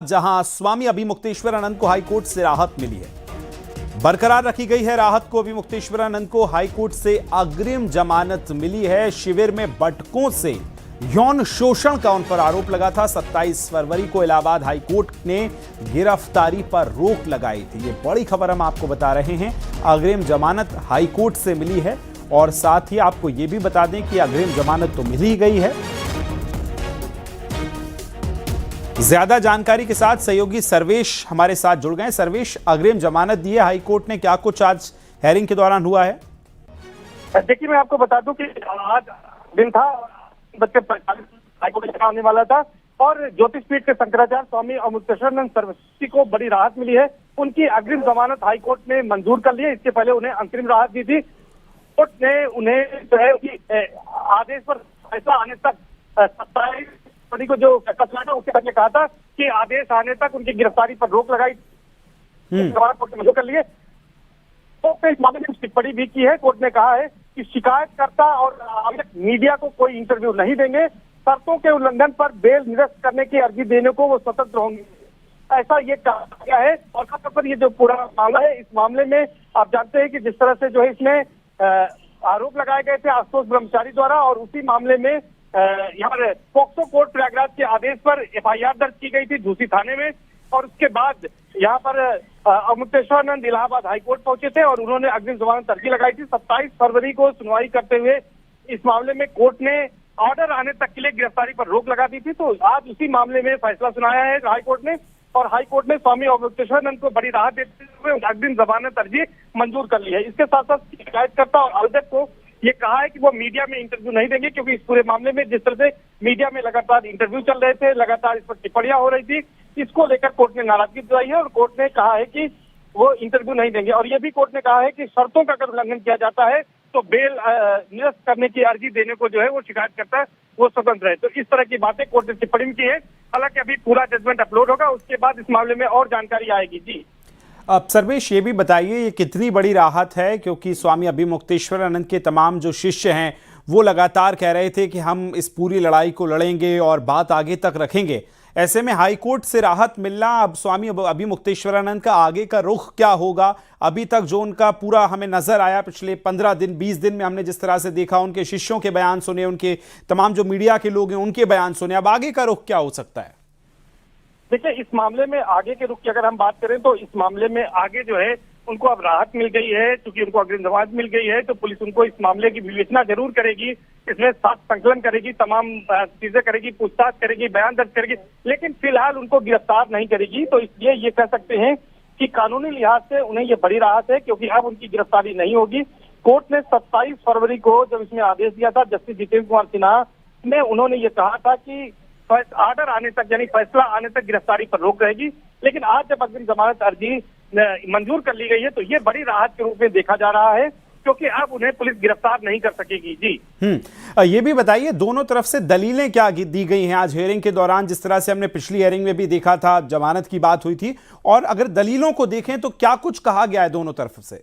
जहां स्वामी अभिमुक्तेश्वरानंद को हाईकोर्ट से राहत मिली है। बरकरार रखी गई है राहत को। अभिमुक्तेश्वरानंद को हाईकोर्ट से अग्रिम जमानत मिली है। शिविर में बटकों से यौन शोषण का उन पर आरोप लगा था। 27 फरवरी को इलाहाबाद हाईकोर्ट ने गिरफ्तारी पर रोक लगाई थी। ये बड़ी खबर हम आपको बता रहे हैं। अग्रिम जमानत हाईकोर्ट से मिली है और साथ ही आपको यह भी बता दें कि अग्रिम जमानत तो मिल ही गई है। ज्यादा जानकारी के साथ सहयोगी सर्वेश हमारे साथ जुड़ गए। सर्वेश, अग्रिम जमानत दी है हाईकोर्ट ने, क्या कुछ आज हेयरिंग के दौरान हुआ है? देखिए, मैं आपको बता दूं कि आज दिन था, 45 हाईकोर्ट में आने वाला था और ज्योतिष पीठ के शंकराचार्य स्वामी अभिमुक्तेश्वरानंद सरस्वती को बड़ी राहत मिली है। उनकी अग्रिम जमानत हाईकोर्ट ने मंजूर कर ली है। इसके पहले उन्हें अंतरिम राहत दी थी। कोर्ट ने उन्हें जो है आदेश पर फैसला आने तक 27 फरवरी को जो फैसला था उसके पहले कहा था कि आदेश आने तक उनकी गिरफ्तारी पर रोक लगाई कोर्ट ने मंजूर कर लिए। कोर्ट ने इस मामले में टिप्पणी भी की है। कोर्ट ने कहा है कि शिकायतकर्ता और मीडिया को कोई इंटरव्यू नहीं देंगे। शर्तों के उल्लंघन पर बेल निरस्त करने की अर्जी देने को वो स्वतंत्र होंगे, ऐसा ये कहा गया है। और खासतौर पर ये जो पूरा मामला है, इस मामले में आप जानते हैं कि जिस तरह से जो है इसमें आरोप लगाए गए थे आशुतोष ब्रह्मचारी द्वारा, और उसी मामले में यहाँ पर पॉक्सो कोर्ट प्रयागराज के आदेश पर एफआईआर दर्ज की गई थी दूसरी थाने में। और उसके बाद यहाँ पर अभिमुक्तेश्वरानंद इलाहाबाद हाईकोर्ट पहुंचे थे और उन्होंने अग्रिम जमानत अर्जी लगाई थी। 27 फरवरी को सुनवाई करते हुए इस मामले में कोर्ट ने ऑर्डर आने तक के लिए गिरफ्तारी पर रोक लगा दी थी। तो आज उसी मामले में फैसला सुनाया है हाईकोर्ट ने, और हाईकोर्ट ने स्वामी अभिमुक्तेश्वरानंद को बड़ी राहत देते हुए अग्रिम जमानत अर्जी मंजूर कर ली है। इसके साथ साथ शिकायतकर्ता और आवेदक को ये कहा है कि वो मीडिया में इंटरव्यू नहीं देंगे, क्योंकि इस पूरे मामले में जिस तरह से मीडिया में लगातार इंटरव्यू चल रहे थे, लगातार इस पर टिप्पणियां हो रही थी, इसको लेकर कोर्ट ने नाराजगी जताई है और कोर्ट ने कहा है कि वो इंटरव्यू नहीं देंगे। और ये भी कोर्ट ने कहा है कि शर्तों का अगर उल्लंघन किया जाता है तो बेल निरस्त करने की अर्जी देने को जो है वो शिकायत करता है, वो स्वतंत्र है। तो इस तरह की बातें कोर्ट ने टिप्पणी में की है। हालांकि अभी पूरा जजमेंट अपलोड होगा, उसके बाद इस मामले में और जानकारी आएगी। जी अब सर्वेश, ये भी बताइए ये कितनी बड़ी राहत है, क्योंकि स्वामी अभिमुक्तेश्वरानंद के तमाम जो शिष्य हैं वो लगातार कह रहे थे कि हम इस पूरी लड़ाई को लड़ेंगे और बात आगे तक रखेंगे। ऐसे में हाईकोर्ट से राहत मिलना, अब स्वामी अभिमुक्तेश्वरानंद का आगे का रुख क्या होगा? अभी तक जो उनका पूरा हमें नजर आया पिछले 15 दिन 20 दिन में, हमने जिस तरह से देखा, उनके शिष्यों के बयान सुने, उनके तमाम जो मीडिया के लोग हैं उनके बयान सुने, अब आगे का रुख क्या हो सकता है? देखिए, इस मामले में आगे के रुख की अगर हम बात करें तो इस मामले में आगे जो है उनको अब राहत मिल गई है। क्योंकि उनको अग्रिम जमानत मिल गई है तो पुलिस उनको इस मामले की विवेचना जरूर करेगी, इसमें साक्ष्य संकलन करेगी, तमाम चीजें करेगी, पूछताछ करेगी, बयान दर्ज करेगी, लेकिन फिलहाल उनको गिरफ्तार नहीं करेगी। तो इसलिए ये कह सकते हैं कि कानूनी लिहाज से उन्हें ये बड़ी राहत है, क्योंकि अब उनकी गिरफ्तारी नहीं होगी। कोर्ट ने 27 फरवरी को जब इसमें आदेश दिया था, जस्टिस जितेंद्र कुमार सिन्हा ने, उन्होंने ये कहा था कि ऑर्डर आने तक, यानी फैसला आने तक गिरफ्तारी पर रोक रहेगी। लेकिन आज जब अग्रिम जमानत अर्जी मंजूर कर ली गई है तो ये बड़ी राहत के रूप में देखा जा रहा है, क्योंकि अब उन्हें पुलिस गिरफ्तार नहीं कर सकेगी। जी ये भी बताइए दोनों तरफ से दलीलें क्या दी गई हैं आज हेयरिंग के दौरान? जिस तरह से हमने पिछली हेयरिंग में भी देखा था, जमानत की बात हुई थी, और अगर दलीलों को देखें तो क्या कुछ कहा गया है दोनों तरफ से?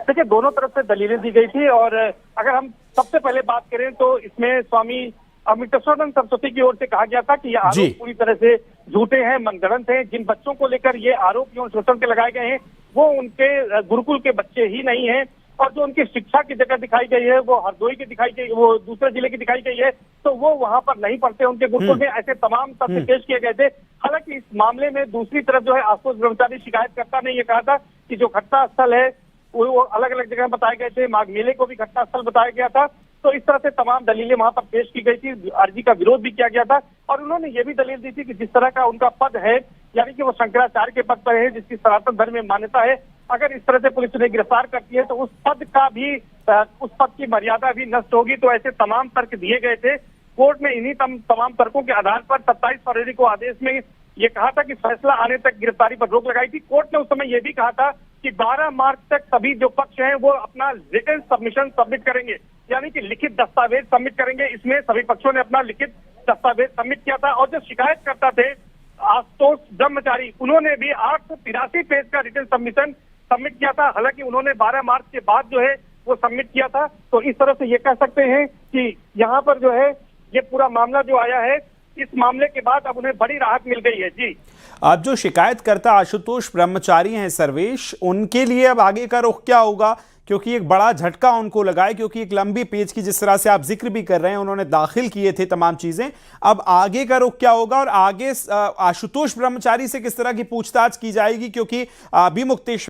देखिए, दोनों तरफ से दलीलें दी गई थी, और अगर हम सबसे पहले बात करें तो इसमें स्वामी अभिमुक्तेश्वरानंद सरस्वती की ओर से कहा गया था कि ये आरोप पूरी तरह से झूठे हैं, मनगढ़ंत हैं। जिन बच्चों को लेकर ये आरोप यौन शोषण के लगाए गए हैं वो उनके गुरुकुल के बच्चे ही नहीं हैं, और जो उनकी शिक्षा की जगह दिखाई गई है वो हरदोई की दिखाई गई, वो दूसरे जिले की दिखाई गई है, तो वो वहां पर नहीं पढ़ते उनके गुरुकुल में। ऐसे तमाम तथ्य पेश किए गए थे। हालांकि इस मामले में दूसरी तरफ जो है आशुतोष ब्रह्मचारी शिकायतकर्ता ने ये कहा था कि जो घटना स्थल है वो अलग अलग जगह बताए गए थे, माघ मेले को भी घटना स्थल बताया गया था। तो इस तरह से तमाम दलीलें वहां पर पेश की गई थी, अर्जी का विरोध भी किया गया था। और उन्होंने ये भी दलील दी थी कि जिस तरह का उनका पद है, यानी कि वो शंकराचार्य के पद पर है, जिसकी सनातन धर्म में मान्यता है, अगर इस तरह से पुलिस उन्हें गिरफ्तार करती है तो उस पद का भी, उस पद की मर्यादा भी नष्ट होगी। तो ऐसे तमाम तर्क दिए गए थे। कोर्ट ने इन्हीं तमाम तर्कों के आधार पर 27 फरवरी को आदेश में ये कहा था कि फैसला आने तक गिरफ्तारी पर रोक लगाई थी। कोर्ट ने उस समय ये भी कहा था कि 12 मार्च तक सभी जो पक्ष हैं वो अपना रिटन सबमिशन सबमिट करेंगे, यानी कि लिखित दस्तावेज सबमिट करेंगे। इसमें सभी पक्षों ने अपना लिखित दस्तावेज सबमिट किया था। और जो शिकायत करता थे आशुतोष ब्रह्मचारी, उन्होंने भी 883 पेज का रिटन सबमिशन सबमिट किया था। हालांकि उन्होंने 12 मार्च के बाद जो है वो सबमिट किया था। तो इस तरह से ये कह सकते हैं कि यहाँ पर जो है ये पूरा मामला जो आया है इस मामले के बाद अब उन्हें बड़ी राहत मिल गई है। जी, अब जो शिकायतकर्ता आशुतोष ब्रह्मचारी हैं सर्वेश, उनके लिए अब आगे का रुख क्या होगा? क्योंकि एक बड़ा झटका उनको लगा है, क्योंकि एक लंबी पेज की जिस तरह से आप जिक्र भी कर रहे हैं, उन्होंने दाखिल किए थे तमाम चीजें। अब आगे का रुख क्या होगा और आगे आशुतोष ब्रह्मचारी से किस तरह की पूछताछ की जाएगी? क्योंकि अभी मुक्तेश्वर